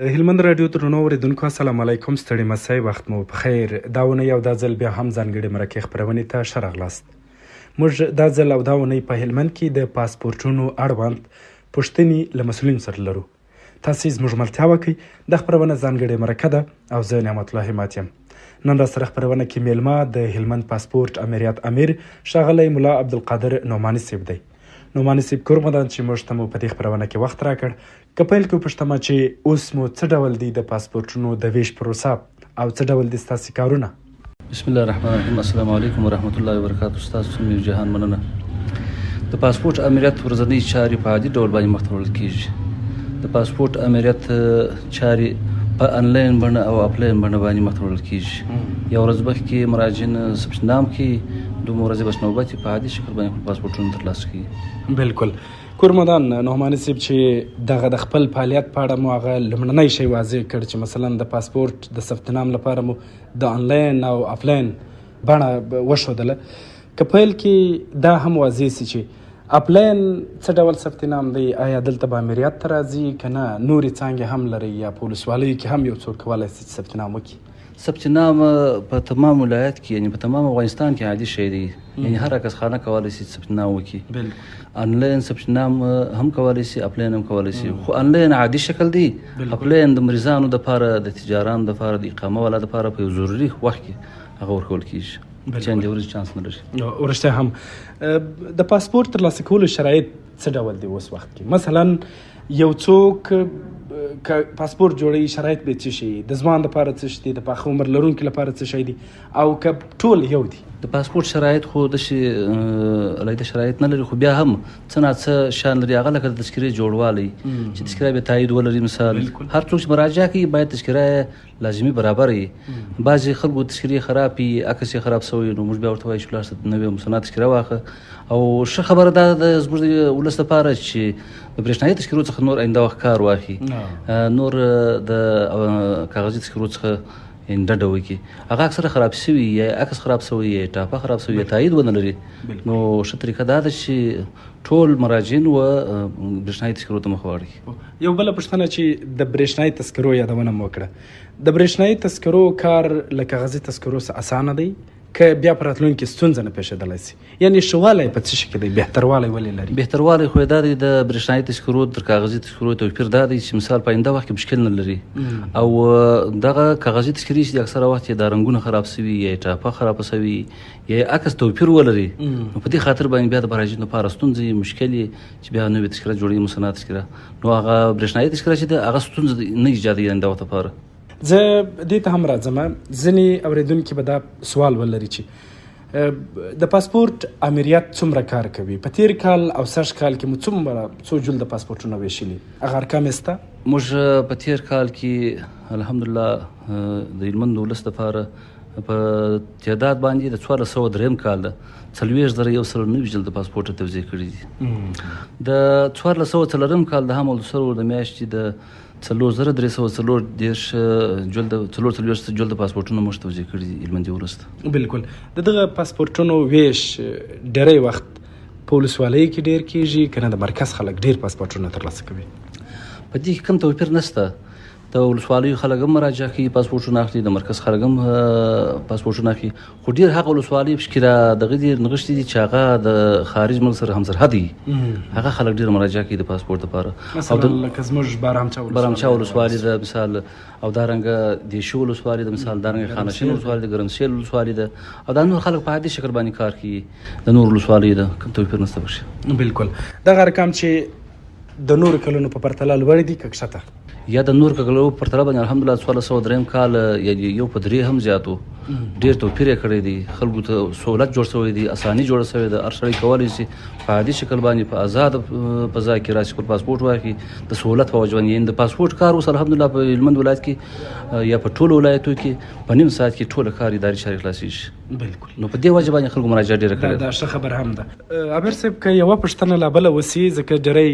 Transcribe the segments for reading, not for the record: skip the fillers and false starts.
هلمند رادیو درنو اوریدونکو السلام علیکم. ستړي مسئ، وخت مو په خیر. دا اونۍ او دا ځل بیا هم ځانګړې مرکې خپرونې ته ښه راغلاست. موږ دا ځل او دا اونۍ په هلمند کې د پاسپورټونو اړوند پوښتنې له مسؤلینو سره لرو. تاسې زموږ ملتیا وکړئ. دا خپرونه ځانګړې مرکه ده او زه نعمت الله همت یم. نن را سره خپرونه کې میلمه د هلمند پاسپورټ امریت امیر ښاغلی ملا عبدالقادر نعماني صیب دی. نعماني صیب کورمدان چې موږ ته مو په دې خپرونه کې وخت راکړ. که پیل کړو پوښتمه چې اوس مو څه ډول دی د پاسپورټونو د ویش پروسه او څه ډول دي ستاسې کارونه؟ بسم الله الرحمن الرحیم. السلام علیکم ورحمت الله وبرکاتو. ستاسو میر جهان مننه. د پاسپورټ امریت ورځنۍ چارې په عادي ډول باندې مخته وړل کیږي. د پاسپورټ امریت چارې په انلاین بڼه او آفلاین بڼه باندې مخته وړل کیږي. یو ورځ مخکې مراجعین ثبت نام کوي، دوه ورځې بس نوبت په عادي شکل باندې خپل پاسپورټونه ترلاسه کوي. بالکل. کورمدان نعماني صیب چې دغه د خپل فعالیت په اړه مو هغه لومړنی شی واضح کړ چې مثلا د پاسپورټ د ثبت نام لپاره مو د انلاین او آفلاین بڼه وښودله. که پیل کې دا هم واضح سي چې آفلاین څه ډول ثبت نام دی؟ آیا دلته به امریت ته راځي که نه نورې څانګې هم لرئ یا په ولسوالیو کې هم یو څوک کولی سي چې ثبت نام وکړي؟ ثبت نام په تمام ولایت کې یعنی په تمام افغانستان کې عادي شی دی. یعنی هر کس خانه کولی سي ثبت نام وکړي. انلاین ثبت نام هم کولی سي، آفلاین هم کولی سي. خو انلاین عادي شکل دی. آفلاین د مریضانو دپاره، د تجارانو دپاره، د اقامه والا دپاره په یو ضروري وخت کې هغه ورکول کیږي. چند ورځې چانس نه لري. ورشته هم د پاسپورټ ترلاسه کولو شرایط څه ډول دی اوس وخت کې؟ مثلا یو څوک که پاسپورټ جوړوي شرایط به څه شي؟ د ځوان لپاره څه شي دي؟ د پاخه عمر لرونکي لپاره څه شی دي؟ او که ټول یو دي؟ د پاسپورټ شرایط خو داسې علیحده شرایط نه لري، خو بیا هم څه ناڅه شان لري. هغه لکه د تذکرې جوړوالی چې تذکره به تایید ولري. مثال هر څوک چې مراجعه کوي باید تذکره لازمي برابر وي. بعضې خلکو تذکرې خراب وي، عکس یې خراب شوی، نو موږ بیا ورته وایو چې لاړ شه نوې مسنه تذکره واخله. او ښه خبره دا ده زموږ د ولس لپاره چې د برېښنایي تذکرو څخه نور آینده وخت کار واخلي، نور د کاغذي تذکرو څخه ډډه وکړي. هغه اکثره خراب شوي یا عکس خراب شوی یا ټاپه خراب شوی یا تایید ونه لري. نو ښه طریقه دا ده چې ټول مراجعین و برېښنایي تذکرو ته مخ واړوي. یو بله پوښتنه چې د برېښنایي تذکرو یادونه مو وکړه. د برېښنایي تذکرو کار له کاغذي تذکرو څخه اسانه دی که بیا په راتلونکي ستونزه نه پیښېدلی سي؟ یعنې ښه والی په څه شي کې دی؟ بهتروالی ولې لري؟ بهتروالی خو یې دا دی د برېښنایي تذکرو تر کاغذي تذکرو توپیر دا دی چې مثال په آینده وخت کې مشکل نه لري. او دغه کاغذي تذکرې چې د اکثره وخت یې دا رنګونه خراب شوي یا ټاپه خرابه شوي یا عکس توپیر ولري، نو په دې خاطر باندې بیا د مراجعینو لپاره ستونزې مشکلې چې بیا نوې تذکره جوړوي، مسنه تذکره. نو هغه برېښنایي تذکره چې ده هغه ستونزه نه ایجادوي آینده وخت لپاره. زه دې ته هم راځم. ځینې اورېدونکي به دا سوال ولري چې د پاسپورټ امریت څومره کار کوي؟ په تیر کال او سږ کال کې مو څو جلده پاسپورټونه ویشلي؟ هغه ارقام یې شته؟ موږ په تیر کال کې الحمدلله د هلمند ولس دپاره په تعداد باندې د 1403 کال ده 40,190 جلده پاسپورټ توزیع کړي دي. د 1404 کال د حمل سرور د میاشتې د 4,340 جلده پاسپورټونه موږ توزیع کړي دي هلمندي ولس ته. بالکل. د دغه پاسپورټونو ویش ډېری وخت په ولسوالیو کې ډېر کیږي که نه د مرکز خلک ډېر پاسپورټونه ترلاسه کوي؟ په دې کې کوم توپیر نشته. د ولسوالیو خلک هم مراجعه کوي، پاسپورټونه اخلي، د مرکز خلک هم پاسپورټونه اخلي. خو ډېر هغه ولسوالۍ په کې دغه ډېر نغښتي دي چې هغه د خارج ملک سره همسرحد وي، هغه خلک ډېر مراجعه کوي د پاسپورټ لپاره. مثلا لکه زموږ بارامچا ولسوالي ده مثال، او دارنګه دیشو ولسوالي ده مثال، دارنګه خانشین ولسوالي ده، ګرمسیل ولسوالي ده، او دا نور خلک په عادي شکل باندې کار کوي. د نور ولسوالۍ ده کوم توپیر نشته پکې. بالکل. دغه ارقام چې د نورو کلونو په پرتله لوړ دي که کښته؟ یا د نور کلو په پرتله باندې الحمدلله 1403 کال یعنی یو په 3 هم زیاتو. ډېر توپیر یې کړی دی. خلکو ته سهولت جوړ شوی دی، اساني جوړه شوې ده. هر سړی کولی شي په عادي شکل باندې په آزاد فضا کې راشي، خپل پاسپورټ واخلي د سهولت په وجه باندې. یعنې د پاسپورټ کار اوس الحمدلله په هلمند ولایت کې یا په ټولو ولایتو کې په نیم ساعت کې ټوله کار اداري چارې خلاصېږي. بالکل. نو په دې وجه باندې خلکو مراجعه ډېره کړې ده. دا ښه خبر هم ده. امیر صاحب که یوه پوښتنه لا بله وسي، ځکه ډېری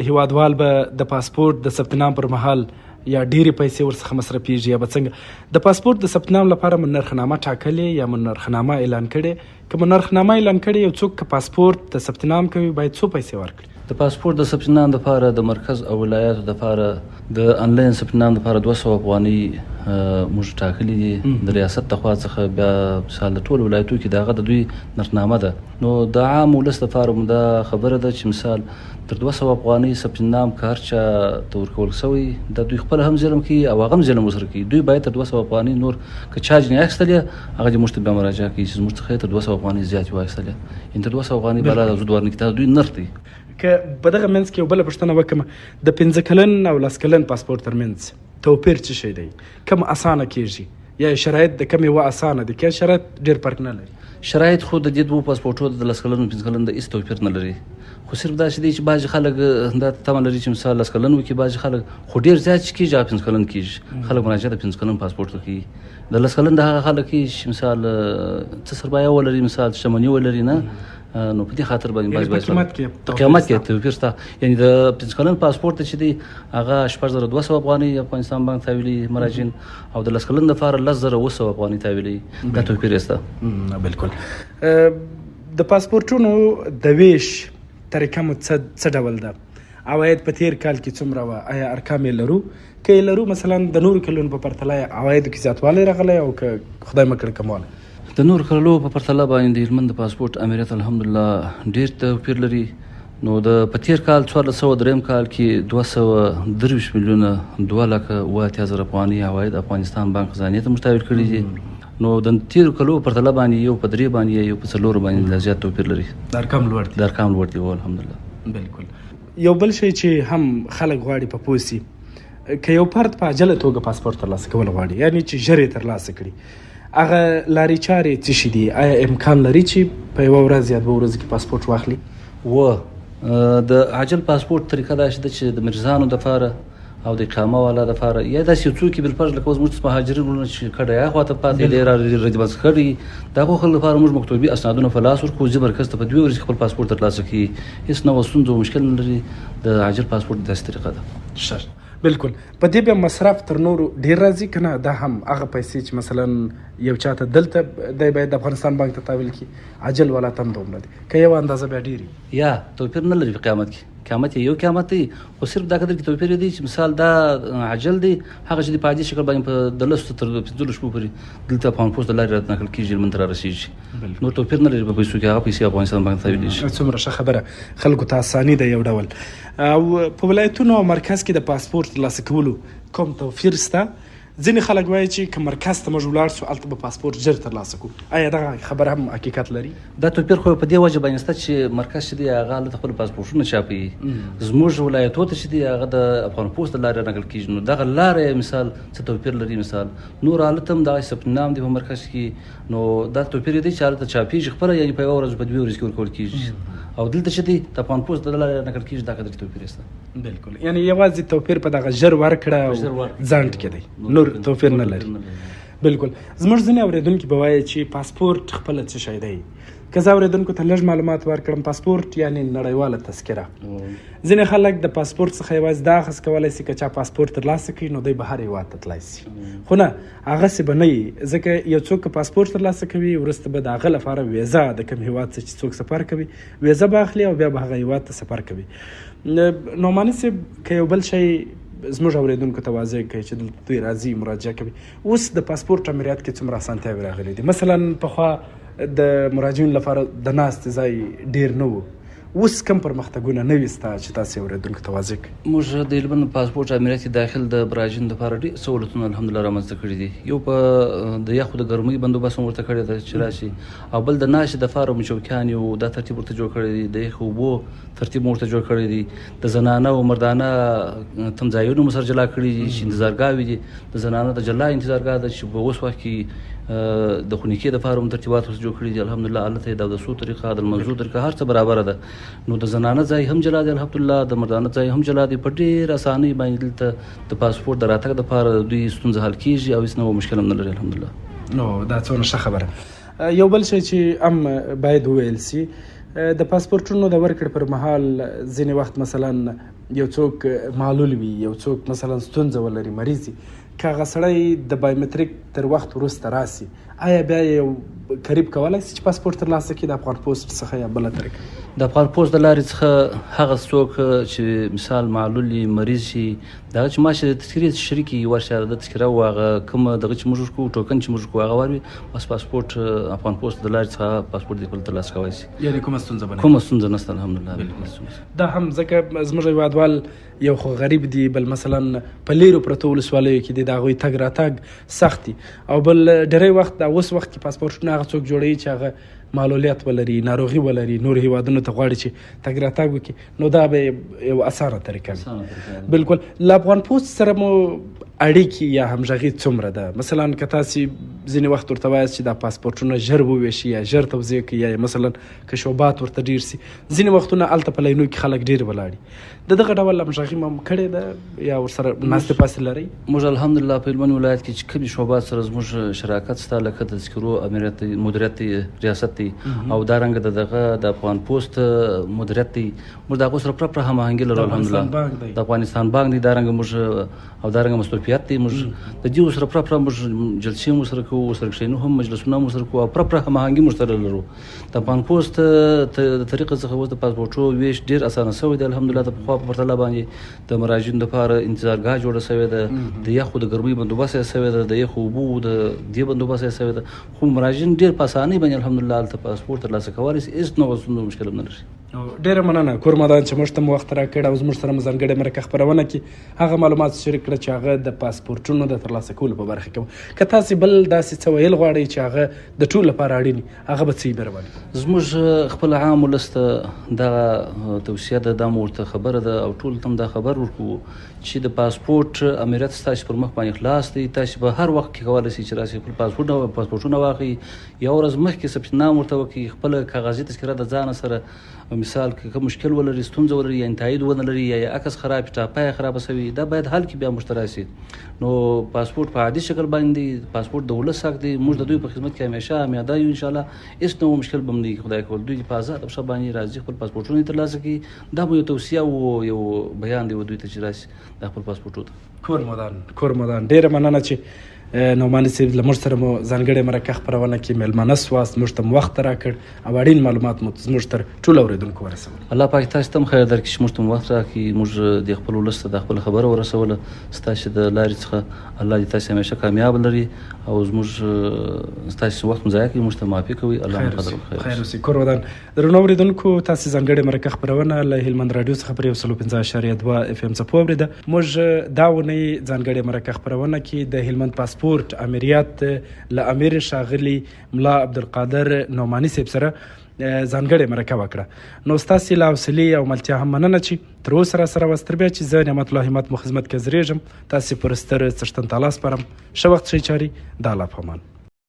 هیوادوال به د پاسپورټ د ثبت نام پر مهال یا ډېرې پیسې ورڅخه مصرفېږي یا به څنګه د پاسپورټ د ثبت نام لپاره مو نرخنامه ټاکلې یا مو نرخنامه اعلان کړې؟ که مو نرخنامه اعلان کړې یو څوک که پاسپورټ د ثبت نام کوي باید څو پیسې ورکړي؟ د پاسپورت د ثبت نام دپاره د مرکز او ولایاتو دپاره د انلاین ثبت نام دپاره 200 افغانۍ موږ ټاکلي دي د ریاست لخوا څخه. بیا مثال د ټولو ولایتو کې د هغه د دوی نرخنامه ده. نو د عام ولس دپاره مو دا خبره ده چې مثال تر 200 افغانۍ ثبت نام که هر چا ته ورکول شوی د دوی خپل هم ظلم کوي او هغه هم ظلم ورسره کوي. دوی باید تر 200 افغانۍ نور که چارج نه اخیستلې هغه دې موږ ته بیا مراجعه کوي چې موږ څخه تر 200 افغانۍ زیاتې واخیستلې. تر 200 افغانۍ بالا زود ورنکړي. دا دوی نرخ دی. که په دغه منځ کې یو بله پوښتنه وکړم، د 15 کلن او 10 کلن پاسپورت ترمنځ توپیر څه شی دی؟ کوم اسانه کیږي یا شرایط د کوم یو اسانه دي؟ که شرایط ډېر فرق نه لري؟ شرایط خو د دې دوه پاسپورټونو د 10 کلن او 15 کلن د هېڅ توپیر نه لري. خو صرف دا چې دی چې بعضې خلک دا تمه لري چې مثال 10 کلن وکړي، بعضې خلک خو ډېر زیات چې کېږي هغه 15 کلن کېږي. خلک مراجعه د 15 کلن پاسپورټ ته کوي. د 10 کلن د هغه خلک کېږي چې مثال څه سرمایه ولري، مثال شتمني ولري نه، نو په دې خاطر باندې په قیمت کې توپیر شته. یعنی د 15 کلن پاسپورت چې دی هغه 4200 افغانۍ افغانستان بانک تحویلي مراجعین او د 10 کلن لپاره 10900 افغانۍ تحویلي. دا توپیر شته. بالکل. د پاسپورټونو د ویش طریقه مو څه ډول ده؟ عواید په تیر کال کې څومره وه؟ آیا ارقام یې لرو؟ که یې لرو مثلا د نورو کلونو په پرتله عوایدو کې زیاتوالی راغلی او که خدای مه کړي کموالی؟ د نور کلو په پرتله باندې د هلمند د پاسپورت امریت الحمدلله ډېر توپیر لري. نو د په تیر کال 1403 کال کې 223 میلیونه 2,08,000 افغانۍ عواید افغانستان بانک خزانې ته متحول کړي دي. نو د تیرو کلو په پرتله باندې یو په 3 باندې یو په 4 باندې زیات توپیر لري. د ارقام لوړ دي. الحمدلله. بالکل. یو بل شی چې هم خلک غواړي په پوه سي، که یو فرد په عجله توګه پاسپورت ترلاسه کول غواړي، یعنی چې ژر یې ترلاسه کړي، هغه لارې چارې څه شي دي؟ آیا امکان لري چې په یوه ورځ یا 2 ورځو کې پاسپورت واخلي؟ د عاجل پاسپورت طریقه دا چې د مریضانو دپاره او د اقامه والا دپاره یا داسې یو څوک بالفرض لکه اوس موږ مهاجرین ورونه چې کډه یا خواته پاتې دی ردبس کړي، د هغو خلکو لپاره موږ مکتوبي اسنادونه په لاس ورکړو، ځي مرکز ته په 2 ورځې کې خپل پاسپورت ترلاسه کړي. هېڅ ډول ستونزه او مشکل نه لري. د عاجل پاسپورت داسې طریقه ده. ښه. بالکل. په دې بیا مصرف تر نورو ډېر راځي که نه؟ دا هم هغه پیسې چې مثلا یو چاته دلته دی باید د افغانستان بانک ته تحویل کړي، عاجل والا ته هم دومره دي، که یو اندازه بیا ډېري یا توپیر نه لري په قیامت کې. قیامت یو قیامت دی، خو صرف دا قدر کې توپیر دی چې مثال دا عجل دی هغه چې د پادي شکل باندې په 10 تر 15 شپو پورې دلته افغان پوسټ د لارې راتنقل کېږي، هلمند ته رارسېږي. نور توپیر نه لري په پیسو کې. هغه پیسې افغانستان بانک ته تحویلېږي. څومره ښه خبره. خلکو ته اساني ده یو ډول. او په ولایتونو او مرکز کې د پاسپورت ترلاسه کولو کوم توپیر شته؟ ځینې خلک وایي چې که مرکز ته موږ ولاړ سو هلته به پاسپورت ژر ترلاسه کړو. آیا دغه خبره هم حقیقت لري؟ دا توپیر خو په دې وجه باندې شته چې مرکز چې دی هغه هلته خپل پاسپورټونه چاپوي. زموږ ولایتو ته چې دی هغه د افغان پوسټ د لارې نقل کېږي. نو دغه لارې مثال څه توپیر لري؟ مثال نور حالت هم دغه ثبت نام دی په مرکز کې، نو دا توپیر دی چې هلته چاپېږي خپله، یعنې په 1 ورځ په 2 ورځې کې ورکول کېږي، او دلته چې دی د افغان پوسټ د لارې نقل کېږي. دا قدر توپیر شته. بالکل. یعنی یوازې توپیر په دغه ژر ورکړه او ځنډ کې دی، نور توپیر نه لري. بالکل. زموږ ځینې اورېدونکي به وایي چې پاسپورت خپله څه شی دی. که زه اورېدونکو ته لږ معلومات ورکړم، پاسپورت یعنی نړیواله تذکره. ځینې خلک د پاسپورت څخه یوازې دا اخذ کولی شي که چا پاسپورت ترلاسه کړي نو دی به هر هېواد ته تللی شي، خو نه، هغسې به نه وي. ځکه یو څوک که پاسپورت ترلاسه کوي وروسته به د هغه لپاره ویزه د کوم هېواد څخه چې څوک سفر کوي ویزه به اخلي او بیا به هغه هېواد ته سفر کوي. نعماني صاحب که یو بل شی زموږ اورېدونکو ته واضح کړئ چې دلته دوی راځي مراجعه کوي، اوس د پاسپورت امریت کې څومره اسانتیاوې راغلي دي؟ مثلا پخوا د مراجعینو لپاره د ناستې ځای ډېر نه و، اوس کم پرمختګونه نوي سته چې تاسې اورېدونکو ته واضح کړئ؟ موږ د هلمند پاسپورت امریت کې داخل د مراجعینو لپاره ډېر سهولتونه الحمدلله رامنځته کړي دي. یو په د یخو د ګرمۍ بندوبست هم ورته کړی ده چې راشي، او بل د ناستې دپاره مو چوکیانې او دا ترتیب ورته جوړ کړی دی، د یخو اوبو ترتیب مو ورته جوړ کړی دی، د زنانه او مردانه تمځایونه مو سره جلا کړي دي چې انتظارګاوې دي. د زنانه د جلا انتظارګاه ده چې په اوس وخت کې د خونیکې دپاره هم ترتیبات ورته جوړ کړي دي. الحمدلله هلته یې د اودسو طریقه، د لمنځو طریقه هر څه برابره ده. نو د زنانه ځای هم جلا دی الحمدلله، د مردانه ځای هم جلا دی. په ډېر اسانۍ باندې دلته د پاسپورت د راتګ دپاره دوی ستونزه حل کېږي او هېڅ نوع مشکل هم نه لري الحمدلله. نو دا څونه ښه خبره. یو بل شی چې هم باید وویل سي، د پاسپورټونو د ورکړې پر مهال ځینې وخت مثلا یو څوک معلول وي، یو څوک مثلا ستونزه ولري، مریض وي، که هغه سړی د بایومتریک تر وخت وروسته راسي، آیا بیا یو قریب کولی شي چې پاسپورت ترلاسه کړي د افغان پوسټ څخه یا بله طریقه؟ د افغان پوسټ د لارې څخه هغه څوک چې مثال معلول وي مریض شي دغه چې ماشه د تذکرې شریک وي ورشه د تذکره و هغه کومه دغه چې موږ ورکوو ټوکن چې موږ ورکوو هغه ور وي بس پاسپورټ افغان پوسټ د لارې څخه پاسپورټ دې خپل ترلاسه کولی شي یعنې کومه ستونزه به نه کومه ستونزه نشته الحمدلله دا هم ځکه زموږ هېوادوال یو خو غریب دي بل مثلا په لیرو پرتو ولسوالیو کې دي د هغوی تګ راتګ سخت دي او بل ډېری وخت د اوس وخت کې پاسپورټونه هغه څوک جوړوي چې هغه معلولیت ولري ناروغي ولري نور هیوادونو ته غواړي چې تګ راتګ وکړي نو دا به یو اسانه طریقه وي بالکل له افغان پوسټ سره مو اړیکې یا همغږي څومره ده مثلا که تاسې ځینې وخت ورته وایاست چې دا پاسپورټونه ژر وویشي یا ژر توضیح کوي یا مثلا که شوبات ورته ډېر سي ځینې وختونه هلته په لینو کې خلک ډېر ولاړي د دغه ډول همغږي مو کړې ده یا ورسره ناستې پاستې لرئ موږ الحمدلله په هلمند ولایت کې چې کومې شعبات سره زموږ شراکت شته لکه د تذکرو امریت مدیریت ریاست دی او دارنګه دغه د افغان پوسټ مدیریت دی موږ د هغو سره پوره هماهنګي لرو الحمدلله د افغانستان بانک دی دارنګه موږ او دارنګه مستوفیات دی موږ د دې سره پوره موږ جلسې مو سره کوو سره کښېنو هم مجلسونه مو سره کوو او پوره هماهنګي موږ سره لرو د افغان پوسټ د طریقې څخه اوس د پاسپورټو ویش ډېر اسانه شوی دی الحمدلله د پخوا په پرتله باندې د مراجعینو لپاره انتظارګاه جوړه شوې ده د یخو د ګرمۍ بندوبست یې شوی ده د یخو اوبو د دې بندوبست یې شوی ده خو مراجعین ډېر په اسانۍ باندې الحمدلله هلته پاسپورټ ترلاسه کولی شي هېڅ ډول ستونزه مشکل هم نه لري ډېره مننه کور مدان چې موږ ته مو وخت راکړ او زموږ سره مو ځانګړې مرکه خپرونه کې هغه معلومات شریک کړه چې هغه د پاسپورټونو د ترلاسه کولو په برخه کې وو که تاسې بل داسې څه ویل غواړئ چې هغه د ټولو لپاره اړین هغه به څه وي مهرباني زموږ خپل عام ولس ته دغه توصیه ده دا مو ورته خبره ده او ټولو ته هم دا خبر ورکوو چې د پاسپورټ امریت ستاسو پر مخ باندې خلاص دی تاسو به هر وخت کې کولی شئ چې راسئ خپل پاسپورټونه واخلئ یو ورځ مخکې ثبت نام ورته وکړئ خپله کاغذي تذکره د ځانه سره مثال که مشکل ولري ستونزه ولري یا تایید ونه لري یا عکس خراب ټاپه خرابه شوي دا باید حل کړي بیا موږ ته راسي نو پاسپورټ په عادي شکل باندې پاسپورټ د ولس حق دی موږ د دوی په خدمت کې همیشه امیاده یو انشاءالله هېڅ نوع مشکل به هم نه خدای کول دوی په آزاد شه باندې راځي خپل پاسپورټونه ترلاسه کړي دا به یو توصیه او یو بیان دی دوی ته چې راسي د خپل پاسپورټو کور مدان ډېره مننه چې نعماني صاحب له موږ سره مو ځانګړې مرکه خپرونه کې میلمانه سواست موږ ته مو وخت راکړ او اړین معلومات مو زموږ تر ټولو اورېدونکو ورسول الله پاک تاسو ته هم خیر درکړي چې موږ ته مو وخت راکړي موږ د خپل ولس ته د خپل خبره ورسوله ستاسو د لارې څخه الله دې تاسو همیشه کامیاب لري او زموږ ستاسو وخت مو ضایع کړي موږ ته معافي کوي الله مو قدر خیر اوسئ کور ودان درنو اورېدونکو تاسو ځانګړې مرکه خپرونه له هلمند راډیو څخه پر 105.2 اف ام څخه واورېده موږ دا ونې ځانګړې مرکه خپرونه کې د هلمند پاسپورټ امریت له امیر شاغلی ملا عبدالقادر نعماني صاحب سره ځانګړې مرکه وکړه نو ستاسې له حوصلې او ملتیا هم مننه چې تر اوسه راسره وست تر بیا چې زه نعمت الله همت مو خدمت کې حاضرېږم تاسې پر ستر څښتن تعالی سپارم ښه وخت ښه چارې د الله په امان